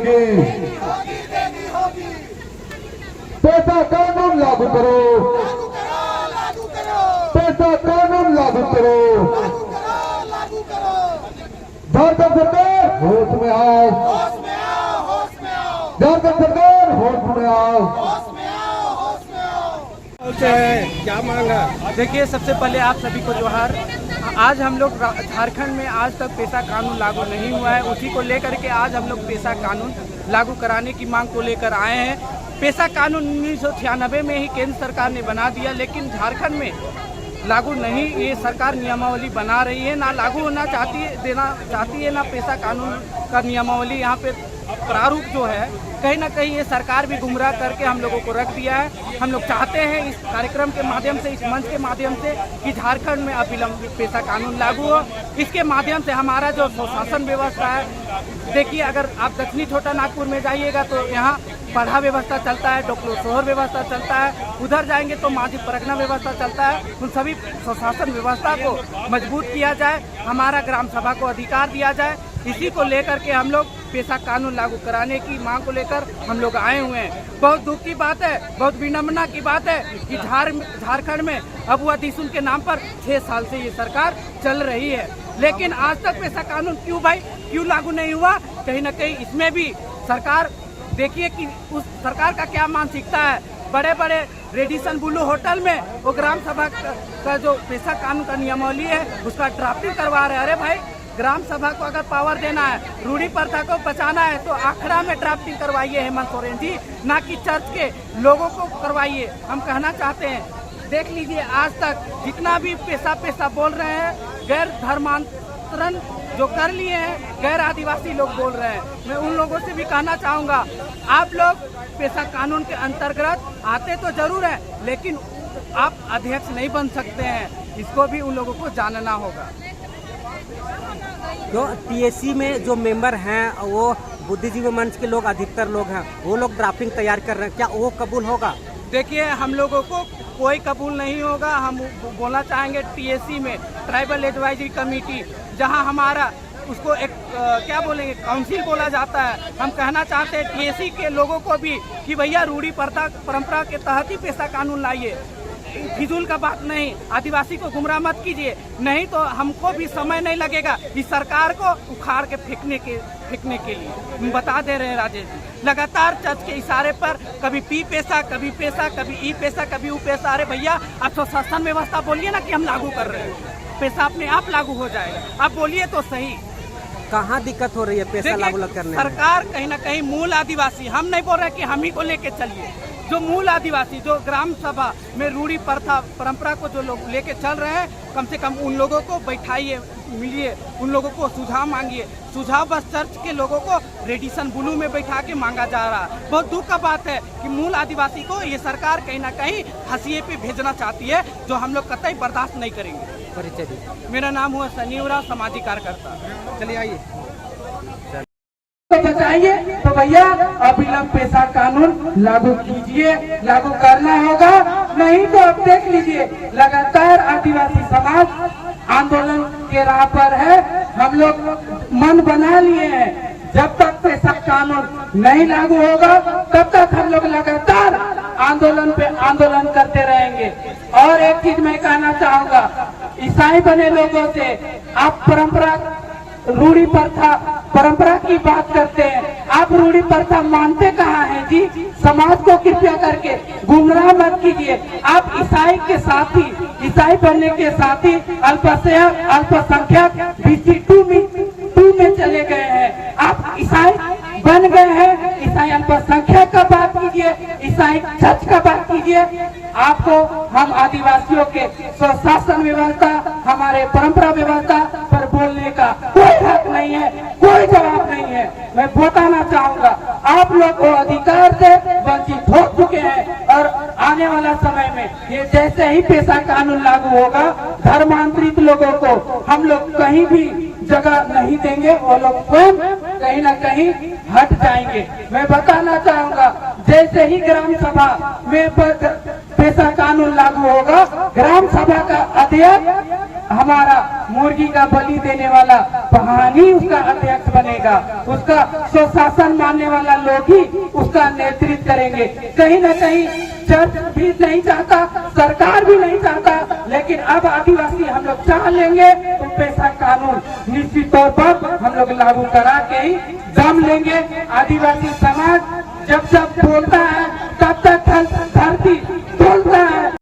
होगी। पैसा कानून लागू करो, पैसा कानून लागू करो। झारखंड सरकार होश में आओ, झारखंड सरकार होश में आओ। क्या मांगा? देखिए, सबसे पहले आप सभी को जोहार। आज हम लोग झारखंड में आज तक पेशा कानून लागू नहीं हुआ है, उसी को लेकर के आज हम लोग पेशा कानून लागू कराने की मांग को लेकर आए हैं। पेशा कानून 1996 में ही केंद्र सरकार ने बना दिया, लेकिन झारखंड में लागू नहीं, ये सरकार नियमावली बना रही है, ना लागू होना चाहती है ना पेशा कानून का नियमावली यहाँ पे प्रारूप जो है कहीं ना कहीं ये सरकार भी गुमराह करके हम लोगों को रख दिया है। हम लोग चाहते हैं इस कार्यक्रम के माध्यम से, इस मंच के माध्यम से कि झारखंड में अविलंब पेशा कानून लागू हो। इसके माध्यम से हमारा जो शासन व्यवस्था है, देखिए अगर आप दक्षिणी छोटा नागपुर में जाइएगा तो यहाँ पढ़ा व्यवस्था चलता है, डोकलो शोहर व्यवस्था चलता है, उधर जाएंगे तो माझी परगना व्यवस्था चलता है। उन सभी शासन व्यवस्था को मजबूत किया जाए, हमारा ग्राम सभा को अधिकार दिया जाए, इसी को लेकर के हम लोग पेशा कानून लागू कराने की मांग को लेकर हम लोग आए हुए हैं। बहुत दुख की बात है, बहुत विडम्बना की बात है कि झारखंड में अबुआ दिसुन के नाम पर 6 साल से ये सरकार चल रही है, लेकिन आज तक पेशा कानून क्यों लागू नहीं हुआ? कहीं ना कहीं इसमें भी सरकार, देखिए कि उस सरकार का क्या मानसिकता है। बड़े बड़े रेडिसन ब्लू होटल में वो ग्राम सभा का जो पेशा कानून का नियमावली है उसका ड्राफ्टिंग करवा रहे हैं। अरे भाई, ग्राम सभा को अगर पावर देना है, रूढ़ी प्रथा को बचाना है तो आखड़ा में ड्राफ्टिंग करवाइए हेमंत सोरेन जी, ना कि चर्च के लोगों को करवाइए। हम कहना चाहते हैं, देख लीजिए आज तक जितना भी पेशा बोल रहे हैं, गैर धर्मांतरण जो कर लिए हैं, गैर आदिवासी लोग बोल रहे हैं। मैं उन लोगों से भी कहना चाहूँगा, आप लोग पेशा कानून के अंतर्गत आते तो जरूर है, लेकिन आप अध्यक्ष नहीं बन सकते हैं, इसको भी उन लोगों को जानना होगा। जो टीएसी में जो मेंबर हैं वो बुद्धिजीवी मंच के लोग, अधिकतर लोग हैं, वो लोग ड्राफ्टिंग तैयार कर रहे हैं, क्या वो कबूल होगा? देखिए, हम लोगों को कोई कबूल नहीं होगा। हम बोलना चाहेंगे टीएसी में ट्राइबल एडवाइजरी कमेटी, जहां हमारा उसको एक क्या बोलेंगे, काउंसिल बोला जाता है। हम कहना चाहते हैं टीएसी के लोगों को भी कि भैया रूढ़ी प्रथा परंपरा के तहत ही पेशा कानून लाइए, फिजूल का बात नहीं, आदिवासी को गुमराह मत कीजिए, नहीं तो हमको भी समय नहीं लगेगा इस सरकार को उखाड़ के फेंकने के लिए। हम बता दे रहे हैं राजेश जी, लगातार चर्च के इशारे पर कभी पी पेशा, कभी ई पेशा, कभी ऊ पेशा। अरे भैया, आप तो शासन व्यवस्था बोलिए ना कि हम लागू कर रहे हैं, पेशा अपने आप लागू हो जाएगा। आप बोलिए तो सही, कहाँ दिक्कत हो रही है पेशा लागू करने में? सरकार कहीं ना कहीं मूल आदिवासी, हम नहीं बोल रहे कि हम ही को लेके चलिए, जो मूल आदिवासी जो ग्राम सभा में रूढ़ी प्रथा परंपरा को जो लोग लेके चल रहे हैं, कम से कम उन लोगों को बैठाइए, मिलिए, उन लोगों को सुझाव मांगिए। सुझाव बस चर्च के लोगों को रेडिसन ब्लू में बैठा के मांगा जा रहा है। बहुत दुख का बात है कि मूल आदिवासी को ये सरकार कहीं ना कहीं हंसिए पे भेजना चाहती है, जो हम लोग कतई बर्दाश्त नहीं करेंगे। परिचय दीजिए। मेरा नाम हुआ सनी उरांव, सामाजिक कार्यकर्ता। चलिए आइए। बचाइए तो भैया अविलंब पेशा कानून लागू कीजिए, लागू करना होगा, नहीं तो अब देख लीजिए लगातार आदिवासी समाज आंदोलन के राह पर है। हम लोग मन बना लिए हैं, जब तक पेशा कानून नहीं लागू होगा तब तक हम लोग लगातार आंदोलन पे आंदोलन करते रहेंगे। और एक चीज मैं कहना चाहूँगा, ईसाई बने लोगों से आप परंपरा रूढ़ी प्रथा परंपरा की बात करते हैं, आप रूढ़ी प्रथा मानते कहाँ हैं जी? समाज को कृपया करके गुमराह मत कीजिए। आप ईसाई के साथी, ईसाई बनने के साथी अल्पसंख्यक BC2 में चले गए हैं। आप ईसाई बन गए हैं, ईसाई अल्पसंख्यक का बात कीजिए, ईसाई चर्च का बात कीजिए। आपको हम आदिवासियों के स्वशासन व्यवस्था, हमारे परंपरा व्यवस्था पर बोलने का कोई हक नहीं है, कोई जवाब नहीं है। मैं बताना चाहूँगा, आप लोग वो अधिकार से वंचित हो चुके हैं और आने वाला समय में ये जैसे ही पेशा कानून लागू होगा, धर्मांतरित लोगों को हम लोग कहीं भी जगह नहीं देंगे, वो लोग स्वयं कहीं ना कहीं हट जाएंगे। मैं बताना चाहूँगा, जैसे ही ग्राम सभा में पेशा कानून लागू होगा, ग्राम सभा का हमारा मुर्गी का बलि देने वाला प्रधान ही उसका अध्यक्ष बनेगा, उसका स्वशासन मानने वाला लोग ही उसका नेतृत्व करेंगे। कहीं न कहीं चर्च भी नहीं चाहता, सरकार भी नहीं चाहता, लेकिन अब आदिवासी हम लोग चाह लेंगे तो पेशा कानून निश्चित तौर पर हम लोग लागू करा के ही दम लेंगे। आदिवासी समाज जब बोलता है